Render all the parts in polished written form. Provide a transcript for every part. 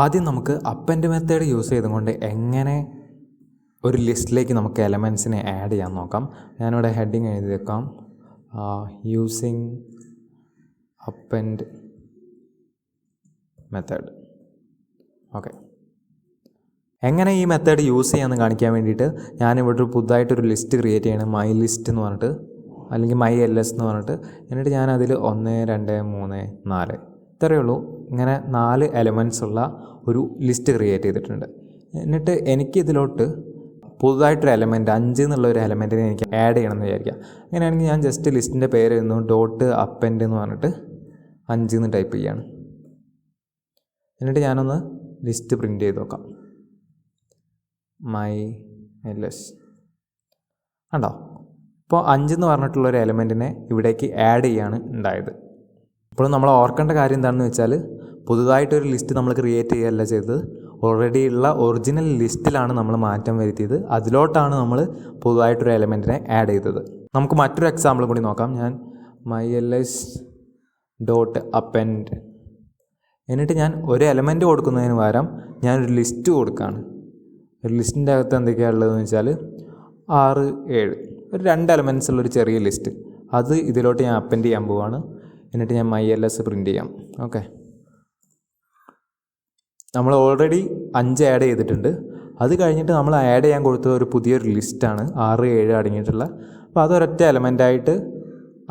ആദ്യം നമുക്ക് append method use ചെയ്തുകൊണ്ട് എങ്ങനെ ഒരു ലിസ്റ്റിലേക്ക് നമുക്ക് എലമെൻസിനെ ആഡ് ചെയ്യാൻ നോക്കാം. ഞാനിവിടെ ഹെഡിങ് എഴുതി വെക്കാം, യൂസിങ് അപ്പെൻഡ് മെത്തേഡ്. ഓക്കെ, എങ്ങനെ ഈ മെത്തേഡ് യൂസ് ചെയ്യാമെന്ന് കാണിക്കാൻ വേണ്ടിയിട്ട് ഞാനിവിടെ ഒരു പുതുതായിട്ടൊരു ലിസ്റ്റ് ക്രിയേറ്റ് ചെയ്യണം, മൈ ലിസ്റ്റ് എന്ന് പറഞ്ഞിട്ട്, അല്ലെങ്കിൽ മൈ എൽ എസ് എന്ന് പറഞ്ഞിട്ട്. എന്നിട്ട് ഞാനതിൽ 1 2 3 4 ഇത്രയേ ഉള്ളൂ, ഇങ്ങനെ 4 എലമെൻറ്റ്സ് ഉള്ള ഒരു ലിസ്റ്റ് ക്രിയേറ്റ് ചെയ്തിട്ടുണ്ട്. എന്നിട്ട് എനിക്ക് ഇതിലോട്ട് പുതുതായിട്ടൊരു എലമെൻറ്റ് 5 എന്നുള്ള ഒരു എലമെൻറ്റിനെ എനിക്ക് ആഡ് ചെയ്യണമെന്ന് വിചാരിക്കാം. അങ്ങനെയാണെങ്കിൽ ഞാൻ ജസ്റ്റ് ലിസ്റ്റിൻ്റെ പേര് എഴുതുന്നു, ഡോട്ട് അപ്പെൻഡ് എന്ന് പറഞ്ഞിട്ട് 5 എന്ന് ടൈപ്പ് ചെയ്യാണ്. എന്നിട്ട് ഞാനൊന്ന് ലിസ്റ്റ് പ്രിൻ്റ് ചെയ്ത് നോക്കാം, മൈ എൽ എസ്. കണ്ടോ, ഇപ്പോൾ 5 എന്ന് പറഞ്ഞിട്ടുള്ളൊരു എലമെൻറ്റിനെ ഇവിടേക്ക് ആഡ് ചെയ്യാണ് ഉണ്ടായത്. ഇപ്പോൾ നമ്മൾ ഓർക്കേണ്ട കാര്യം എന്താണെന്ന് വെച്ചാൽ, പുതുതായിട്ടൊരു ലിസ്റ്റ് നമ്മൾ ക്രിയേറ്റ് ചെയ്യുകയല്ല ചെയ്തത്, ഓൾറെഡി ഉള്ള ഒറിജിനൽ ലിസ്റ്റിലാണ് നമ്മൾ മാറ്റം വരുത്തിയത്. അതിലോട്ടാണ് നമ്മൾ പുതുതായിട്ടൊരു എലമെൻറ്റിനെ ആഡ് ചെയ്തത്. നമുക്ക് മറ്റൊരു എക്സാമ്പിൾ കൂടി നോക്കാം. ഞാൻ my L S dot append, എന്നിട്ട് ഞാൻ ഒരു എലമെൻറ്റ് കൊടുക്കുന്നതിന് പകരം ഞാനൊരു ലിസ്റ്റ് കൊടുക്കുകയാണ്. ഒരു ലിസ്റ്റിൻ്റെ അകത്ത് എന്തൊക്കെയാണ് ഉള്ളതെന്ന് വെച്ചാൽ 6 7 ഒരു 2 എലമെൻറ്റ്സ് ഉള്ളൊരു ചെറിയ ലിസ്റ്റ്, അത് ഇതിലോട്ട് ഞാൻ അപ്പെൻഡ് ചെയ്യാൻ പോവുകയാണ്. എന്നിട്ട് ഞാൻ മൈ എൽ എസ് പ്രിൻ്റ് ചെയ്യാം. ഓക്കെ, നമ്മൾ ഓൾറെഡി 5 ആഡ് ചെയ്തിട്ടുണ്ട്. അത് കഴിഞ്ഞിട്ട് നമ്മൾ ആഡ് ചെയ്യാൻ കൊടുത്ത ഒരു പുതിയൊരു ലിസ്റ്റാണ് 6 7 അടങ്ങിയിട്ടുള്ള. അപ്പോൾ അതൊരൊറ്റ എലമെൻ്റായിട്ട്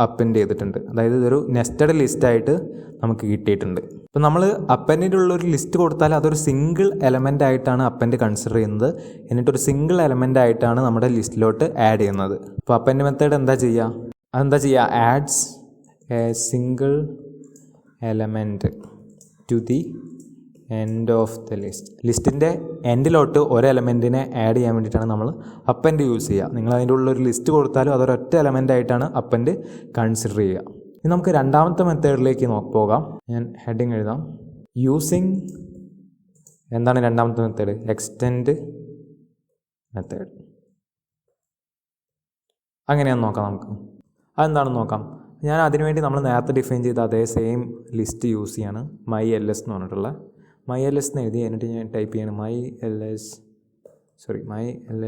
അപ്പെൻഡ് ചെയ്തിട്ടുണ്ട്. അതായത് ഇതൊരു നെസ്റ്റഡ് ലിസ്റ്റായിട്ട് നമുക്ക് കിട്ടിയിട്ടുണ്ട്. ഇപ്പോൾ നമ്മൾ അപ്പെൻഡിൻ്റുള്ളൊരു ലിസ്റ്റ് കൊടുത്താൽ അതൊരു സിംഗിൾ എലമെൻ്റ് ആയിട്ടാണ് അപ്പെൻഡ് കൺസിഡർ ചെയ്യുന്നത്. എന്നിട്ടൊരു സിംഗിൾ എലമെൻ്റ് ആയിട്ടാണ് നമ്മുടെ ലിസ്റ്റിലോട്ട് ആഡ് ചെയ്യുന്നത്. അപ്പോൾ അപ്പെൻഡ് മെത്തേഡ് അതെന്താ ചെയ്യുക, adds a single element to the end of the list. ലിസ്റ്റിൻ്റെ എൻഡിലോട്ട് ഒരു എലമെൻറ്റിനെ ആഡ് ചെയ്യാൻ വേണ്ടിയിട്ടാണ് നമ്മൾ അപ്പെൻഡ് യൂസ് ചെയ്യുക. നിങ്ങൾ അതിൻ്റെ ഉള്ളൊരു ലിസ്റ്റ് കൊടുത്താലും അതൊരൊറ്റ എലമെൻ്റ് ആയിട്ടാണ് അപ്പെൻഡ് കൺസിഡർ ചെയ്യുക. ഇനി നമുക്ക് രണ്ടാമത്തെ മെത്തേഡിലേക്ക് പോകാം. ഞാൻ ഹെഡിങ് എഴുതാം, യൂസിങ് എന്താണ് രണ്ടാമത്തെ മെത്തേഡ്, എക്സ്റ്റെൻഡ് മെത്തേഡ്. അങ്ങനെയാന്ന് നോക്കാം. നമുക്ക് അതെന്താണെന്ന് നോക്കാം. ഞാൻ അതിനുവേണ്ടി നമ്മൾ നേരത്തെ ഡിഫൈൻ ചെയ്ത അതേ സെയിം ലിസ്റ്റ് യൂസ് ചെയ്യാണ്, മൈ എൽ എസ് എന്ന് പറഞ്ഞിട്ടുള്ള. മൈ എൽ എസ് എന്ന് എഴുതി, എന്നിട്ട് ഞാൻ ടൈപ്പ് ചെയ്യണം my L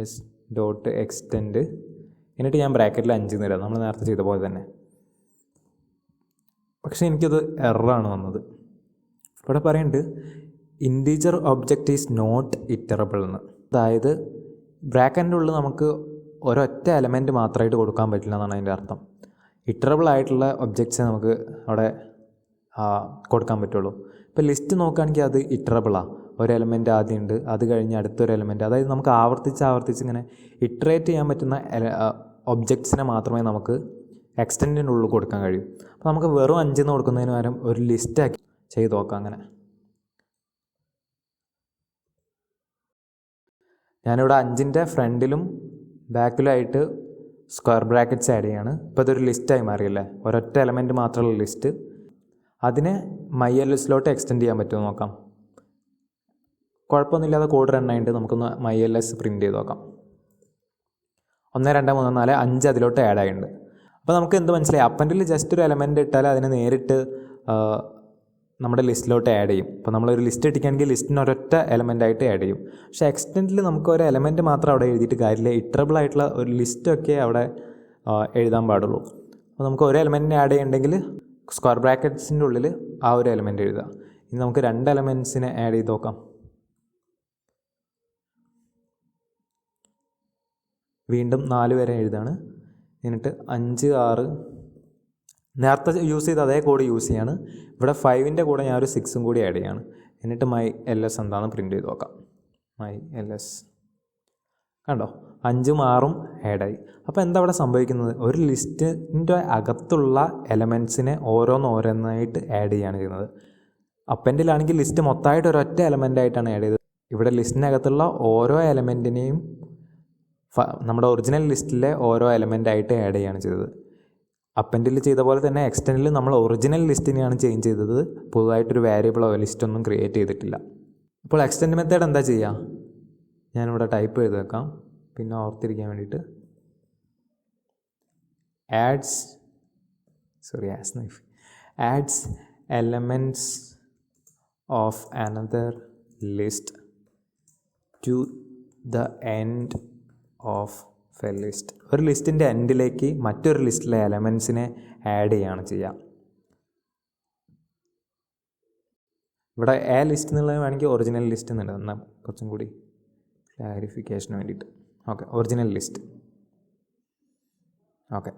S dot extend, എന്നിട്ട് ഞാൻ ബ്രാക്കറ്റിൽ 5 ഇടാം, നമ്മൾ നേരത്തെ ചെയ്ത പോലെ തന്നെ. പക്ഷേ എനിക്കത് എററാണ് വന്നത്. ഇവിടെ പറയുന്നുണ്ട് ഇൻറ്റീജർ ഒബ്ജക്റ്റ് ഈസ് നോട്ട് ഇറ്ററബിൾ എന്ന്. അതായത് ബ്രാക്കറ്റിൻ്റെ ഉള്ളിൽ നമുക്ക് ഒരൊറ്റ എലമെൻറ്റ് മാത്രമായിട്ട് കൊടുക്കാൻ പറ്റില്ല എന്നാണ് അതിൻ്റെ അർത്ഥം. ഇറ്ററബിൾ ആയിട്ടുള്ള ഒബ്ജക്ട്സേ നമുക്ക് അവിടെ കൊടുക്കാൻ പറ്റുള്ളൂ. ഇപ്പോൾ ലിസ്റ്റ് നോക്കുകയാണെങ്കിൽ അത് ഇറ്ററബിളാണ്. ഒരു എലമെൻറ്റ് ആദ്യം ഉണ്ട്, അത് കഴിഞ്ഞ് അടുത്തൊരു എലമെൻറ്റ്. അതായത് നമുക്ക് ആവർത്തിച്ച് ഇങ്ങനെ ഇറ്ററേറ്റ് ചെയ്യാൻ പറ്റുന്ന ഒബ്ജക്ട്സിനെ മാത്രമേ നമുക്ക് എക്സ്റ്റെൻഡിൻ്റെ ഉള്ളിൽ കൊടുക്കാൻ കഴിയും. അപ്പോൾ നമുക്ക് വെറും 5 എന്ന് കൊടുക്കുന്നതിന് പകരം ഒരു ലിസ്റ്റാക്കി ചെയ്ത് നോക്കാം. അങ്ങനെ ഞാനിവിടെ 5ൻ്റെ ഫ്രണ്ടിലും ബാക്കിലുമായിട്ട് സ്ക്വയർ ബ്രാക്കറ്റ്സ് ആഡ് ചെയ്യാണ്. ഇപ്പോൾ ഇതൊരു ലിസ്റ്റായി മാറിയല്ലേ, ഒരൊറ്റ എലമെൻറ്റ് മാത്രമുള്ള ലിസ്റ്റ്. അതിനെ മൈ എൽ എസിലോട്ട് എക്സ്റ്റെൻഡ് ചെയ്യാൻ പറ്റുമോ നോക്കാം. കുഴപ്പമൊന്നുമില്ലാതെ കോഡ് റൺ ആയിട്ട് നമുക്കൊന്ന് മൈ എൽ എസ് പ്രിൻ്റ് ചെയ്ത് നോക്കാം. 1 2 3 4 5 അതിലോട്ട് ആഡ് ആയിട്ടുണ്ട്. അപ്പോൾ നമുക്ക് എന്ത് മനസ്സിലായി, അപ്പൻഡിൽ ജസ്റ്റ് ഒരു എലമെൻറ്റ് ഇട്ടാൽ അതിനെ നേരിട്ട് നമ്മുടെ ലിസ്റ്റിലോട്ട് ആഡ് ചെയ്യും. ഇപ്പോൾ നമ്മളൊരു ലിസ്റ്റ് ഇട്ടിക്കുകയാണെങ്കിൽ ലിസ്റ്റിന് ഒരൊറ്റ എലമെൻ്റായിട്ട് ആഡ് ചെയ്യും. പക്ഷേ എക്സ്റ്റെൻഡിൽ നമുക്ക് ഒരു എലമെൻറ്റ് മാത്രം അവിടെ എഴുതിയിട്ട് കാര്യമില്ല, ഇറ്ററബിൾ ആയിട്ടുള്ള ഒരു ലിസ്റ്റൊക്കെ അവിടെ എഴുതാൻ പാടുള്ളൂ. അപ്പോൾ നമുക്ക് ഒരു എലമെൻറ്റിനെ ആഡ് ചെയ്യണമെങ്കിൽ സ്ക്വയർ ബ്രാക്കറ്റ്സിൻ്റെ ഉള്ളിൽ ആ ഒരു എലമെൻറ്റ് എഴുതുക. ഇനി നമുക്ക് 2 എലമെൻറ്റ്സിനെ ആഡ് ചെയ്ത് നോക്കാം. വീണ്ടും 4 വരെ എഴുതാണ്. എന്നിട്ട് 5 6 നേരത്തെ യൂസ് ചെയ്ത് അതേ കോഡ് യൂസ് ചെയ്യാണ്. ഇവിടെ 5ൻ്റെ കൂടെ ഞാൻ ഒരു 6ഉം കൂടി ആഡ് ചെയ്യാണ്. എന്നിട്ട് മൈ എൽ എസ് എന്താണെന്ന് പ്രിൻ്റ് ചെയ്ത് നോക്കാം. മൈ എൽ എസ് കണ്ടോ, 5ഉം 6ഉം ആഡായി. അപ്പോൾ എന്താ അവിടെ സംഭവിക്കുന്നത്, ഒരു ലിസ്റ്റിൻ്റെ അകത്തുള്ള എലമെൻറ്റ്സിനെ ഓരോന്നായിട്ട് ആഡ് ചെയ്യുകയാണ് ചെയ്യുന്നത്. അപ്പെൻഡിലാണെങ്കിൽ ലിസ്റ്റ് മൊത്തമായിട്ട് ഒരൊറ്റ എലമെൻ്റായിട്ടാണ് ആഡ് ചെയ്തത്. ഇവിടെ ലിസ്റ്റിനകത്തുള്ള ഓരോ എലമെൻറ്റിനെയും നമ്മുടെ ഒറിജിനൽ ലിസ്റ്റിലെ ഓരോ എലമെൻ്റായിട്ട് ആഡ് ചെയ്യുകയാണ് ചെയ്തത്. അപ്പെൻഡിൽ ചെയ്ത പോലെ തന്നെ എക്സ്റ്റെൻഡിൽ നമ്മൾ ഒറിജിനൽ ലിസ്റ്റിനെയാണ് ചേഞ്ച് ചെയ്തത്, പുതുതായിട്ടൊരു വേരിയബിളോ ലിസ്റ്റൊന്നും ക്രിയേറ്റ് ചെയ്തിട്ടില്ല. അപ്പോൾ എക്സ്റ്റെൻഡ് മെത്തേഡ് എന്താ ചെയ്യുക, ഞാനിവിടെ ടൈപ്പ് ചെയ്ത് വെക്കാം പിന്നെ ഓർത്തിരിക്കാൻ വേണ്ടിയിട്ട്. adds elements of another list to the end of a list. ഒരു ലിസ്റ്റിൻ്റെ എൻഡിലേക്ക് മറ്റൊരു ലിസ്റ്റിലെ എലമെൻസിനെ ആഡ് ചെയ്യുകയാണ് ചെയ്യുക. ഇവിടെ എ ലിസ്റ്റ് എന്നുള്ളത് വേണമെങ്കിൽ ഒറിജിനൽ ലിസ്റ്റ് എന്നുണ്ട്. എന്നാൽ കുറച്ചും കൂടി ക്ലാരിഫിക്കേഷന് വേണ്ടിയിട്ട്. Okay, original list. ഓക്കെ,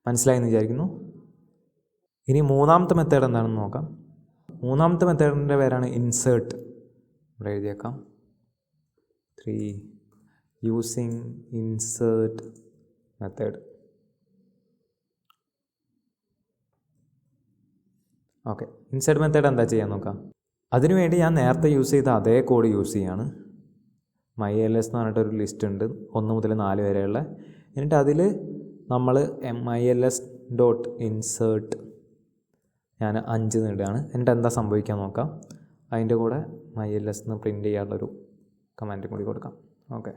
മനസ്സിലായെന്ന് വിചാരിക്കുന്നു. ഇനി മൂന്നാമത്തെ മെത്തേഡ് എന്താണെന്ന് നോക്കാം. മൂന്നാമത്തെ മെത്തേഡിൻ്റെ പേരാണ് ഇൻസേർട്ട്. ഇവിടെ എഴുതിയേക്കാം 3 using insert method. Okay, insert method എന്താ ചെയ്യാൻ നോക്കാം. അതിനുവേണ്ടി ഞാൻ നേരത്തെ യൂസ് ചെയ്ത അതേ കോഡ് യൂസ് ചെയ്യാണ്. myls എന്ന് പറഞ്ഞിട്ടൊരു ലിസ്റ്റ് ഉണ്ട് 1 മുതൽ 4 വരെയുള്ള. എന്നിട്ട് അതിൽ നമ്മൾ myls.insert ഞാൻ 5 ഇടുകയാണ്. എന്നിട്ട് എന്താ സംഭവിക്കാൻ നോക്കാം. അതിൻ്റെ കൂടെ myls എന്ന് പ്രിൻ്റ് ചെയ്യാനുള്ളൊരു കമാൻഡും കൂടി കൊടുക്കാം. ഓക്കെ,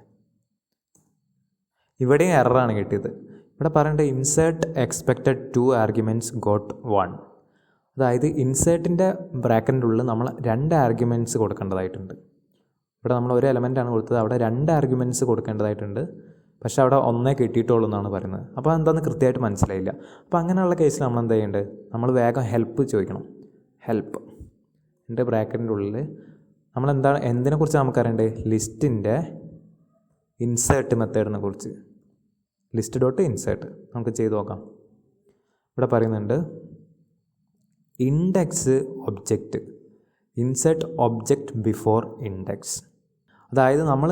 ഇവിടെയും എററാണ് കിട്ടിയത്. ഇവിടെ പറയേണ്ടത് ഇൻസേർട്ട് എക്സ്പെക്റ്റഡ് 2 ആർഗ്യുമെൻറ്റ്സ് ഗോട്ട് 1. അതായത് ഇൻസേർട്ടിൻ്റെ ബ്രാക്കറ്റിൻ്റെ ഉള്ളിൽ നമ്മൾ 2 ആർഗ്യുമെൻറ്റ്സ് കൊടുക്കേണ്ടതായിട്ടുണ്ട്. ഇവിടെ നമ്മൾ ഒരു എലമെൻ്റാണ് കൊടുത്തത്, അവിടെ 2 ആർഗ്യുമെൻറ്റ്സ് കൊടുക്കേണ്ടതായിട്ടുണ്ട്. പക്ഷേ അവിടെ 1 കിട്ടിയിട്ടുള്ളൂ എന്നാണ് പറയുന്നത്. അപ്പോൾ എന്താണെന്ന് കൃത്യമായിട്ട് മനസ്സിലായില്ല. അപ്പോൾ അങ്ങനെയുള്ള കേസിൽ നമ്മൾ എന്താ ചെയ്യേണ്ടത്, നമ്മൾ വേഗം ഹെൽപ്പ് ചോദിക്കണം. ഹെൽപ്പ് എൻ്റെ ബ്രാക്കറ്റിൻ്റെ ഉള്ളിൽ നമ്മളെന്താണ്, എന്തിനെക്കുറിച്ച് നമുക്കറിയേണ്ടത്, ലിസ്റ്റിൻ്റെ ഇൻസേർട്ട് മെത്തേഡിനെ കുറിച്ച്. ലിസ്റ്റ് ഡോട്ട് ഇൻസേർട്ട് നമുക്ക് ചെയ്ത് നോക്കാം. ഇവിടെ പറയുന്നുണ്ട് index object insert object before index. അതായത് നമ്മൾ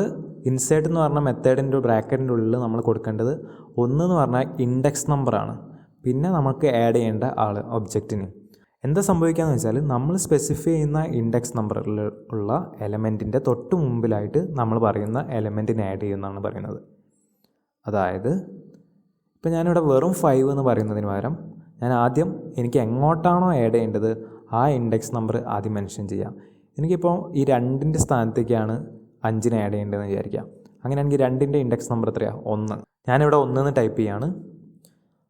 ഇൻസേർട്ട് എന്ന് പറഞ്ഞ മെത്തേഡിൻ്റെ ബ്രാക്കറ്റിൻ്റെ ഉള്ളിൽ നമ്മൾ കൊടുക്കേണ്ടത് 1 എന്ന് പറഞ്ഞാൽ ഇൻഡെക്സ് നമ്പറാണ്. പിന്നെ നമുക്ക് ആഡ് ചെയ്യേണ്ട ആൾ ഒബ്ജക്റ്റിന്. എന്താ സംഭവിക്കുകയെന്ന് വെച്ചാൽ നമ്മൾ സ്പെസിഫൈ ചെയ്യുന്ന ഇൻഡെക്സ് നമ്പറിൽ ഉള്ള എലമെൻറ്റിൻ്റെ തൊട്ട് മുമ്പിലായിട്ട് നമ്മൾ പറയുന്ന എലമെൻറ്റിനെ ആഡ് ചെയ്യുമെന്നാണ് പറയുന്നത്. അതായത് ഇപ്പോൾ ഞാനിവിടെ വെറും 5 എന്ന് പറയുന്നതിന് പകരം ഞാൻ ആദ്യം എനിക്ക് എങ്ങോട്ടാണോ ആഡ് ചെയ്യേണ്ടത് ആ ഇൻഡെക്സ് നമ്പർ ആദ്യം മെൻഷൻ ചെയ്യാം. എനിക്കിപ്പോൾ ഈ 2ൻ്റെ സ്ഥാനത്തേക്കാണ് 5 ആഡ് ചെയ്യേണ്ടതെന്ന് വിചാരിക്കാം. അങ്ങനെയാണെങ്കിൽ 2ൻ്റെ ഇൻഡെക്സ് നമ്പർ എത്രയാണ്, 1. ഞാനിവിടെ 1 എന്ന് ടൈപ്പ് ചെയ്യാണ്.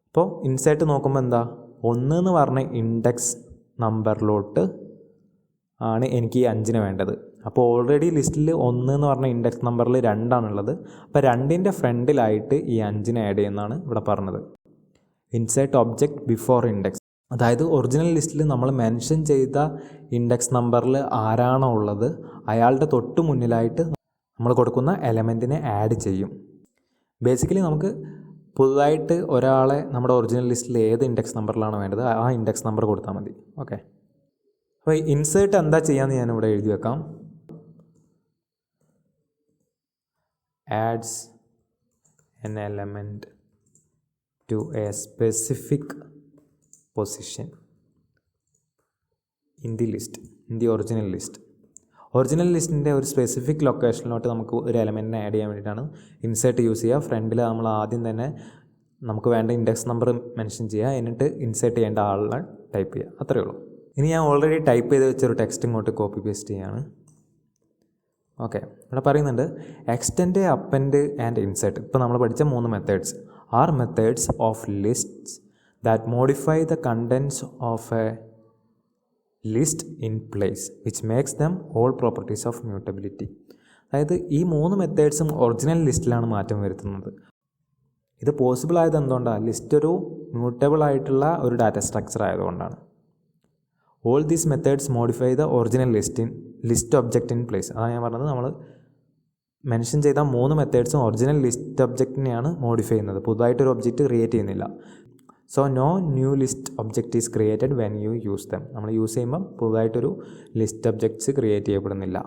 അപ്പോൾ ഇൻസേർട്ട് നോക്കുമ്പോൾ എന്താ, 1 എന്ന് പറഞ്ഞ ഇൻഡെക്സ് നമ്പറിലോട്ട് ആണ് എനിക്ക് ഈ 5 വേണ്ടത്. അപ്പോൾ ഓൾറെഡി ലിസ്റ്റിൽ 1 എന്ന് പറഞ്ഞ ഇൻഡെക്സ് നമ്പറിൽ 2 ആണുള്ളത്. അപ്പോൾ 2ൻ്റെ ഫ്രണ്ടിലായിട്ട് ഈ 5 ആഡ് ചെയ്യുന്നതാണ് ഇവിടെ പറഞ്ഞത്. Insert object before index. അതായത് ഒറിജിനൽ ലിസ്റ്റിൽ നമ്മൾ മെൻഷൻ ചെയ്ത ഇൻഡെക്സ് നമ്പറിൽ ആരാണോ ഉള്ളത് അയാളുടെ തൊട്ട് മുന്നിലായിട്ട് നമ്മൾ കൊടുക്കുന്ന എലമെൻറ്റിനെ ആഡ് ചെയ്യും. ബേസിക്കലി നമുക്ക് പുതുതായിട്ട് ഒരാളെ നമ്മുടെ ഒറിജിനൽ ലിസ്റ്റിൽ ഏത് ഇൻഡെക്സ് നമ്പറിലാണോ വേണ്ടത് ആ ഇൻഡെക്സ് നമ്പർ കൊടുത്താൽ മതി. ഓക്കെ, അപ്പോൾ ഇൻസേർട്ട് എന്താ ചെയ്യാമെന്ന് ഞാനിവിടെ എഴുതി വെക്കാം. Adds an element to a specific position in the list, in the original list. Original ലിസ്റ്റിൻ്റെ ഒരു സ്പെസിഫിക് ലൊക്കേഷനിലോട്ട് നമുക്ക് ഒരു എലമെൻറ്റിനെ ആഡ് ചെയ്യാൻ വേണ്ടിയിട്ടാണ് ഇൻസേർട്ട് യൂസ് ചെയ്യുക. ഫ്രണ്ടിൽ നമ്മൾ ആദ്യം തന്നെ നമുക്ക് വേണ്ട ഇൻഡെക്സ് നമ്പർ മെൻഷൻ ചെയ്യുക, എന്നിട്ട് ഇൻസേർട്ട് ചെയ്യേണ്ട ആളെ ടൈപ്പ് ചെയ്യുക. അത്രയേ ഉള്ളൂ. ഇനി ഞാൻ ഓൾറെഡി ടൈപ്പ് ചെയ്ത് വെച്ചൊരു ടെക്സ്റ്റ് ഇങ്ങോട്ട് കോപ്പി പേസ്റ്റ് ചെയ്യുകയാണ്. ഓക്കെ, ഇവിടെ പറയുന്നുണ്ട് എക്സ്റ്റെൻഡ്, അപ്പൻഡ് ആൻഡ് ഇൻസേർട്ട്. ഇപ്പോൾ നമ്മൾ പഠിച്ച 3 methods are methods of lists that modify the contents of a list in place which makes them all properties of mutability. അതായത് ഈ 3 മെത്തേഡ്സും ഒറിജിനൽ ലിസ്റ്റിലാണ് മാറ്റം വരുത്തുന്നത്. ഇത് പോസിബിൾ ആയത് എന്തുകൊണ്ടാണ്, ലിസ്റ്റ് ഒരു മ്യൂട്ടബിൾ ആയിട്ടുള്ള ഒരു ഡാറ്റ സ്ട്രക്ചർ ആയതുകൊണ്ടാണ്. All these methods modify the original list object in place. അതാണ് ഞാൻ പറഞ്ഞത്, നമ്മൾ മെൻഷൻ ചെയ്ത 3 മെത്തേഡ്സും ഒറിജിനൽ ലിസ്റ്റ് ഒബ്ജക്റ്റിനെയാണ് മോഡിഫൈ ചെയ്യുന്നത്, പുതുതായിട്ടൊരു ഒബ്ജക്റ്റ് ക്രിയേറ്റ് ചെയ്യുന്നില്ല. So no new list object is created when you use them. നമ്മൾ യൂസ് ചെയ്യുമ്പം പുതുതായിട്ടൊരു ലിസ്റ്റ് ഒബ്ജക്ട്സ് ക്രിയേറ്റ് ചെയ്യപ്പെടുന്നില്ല.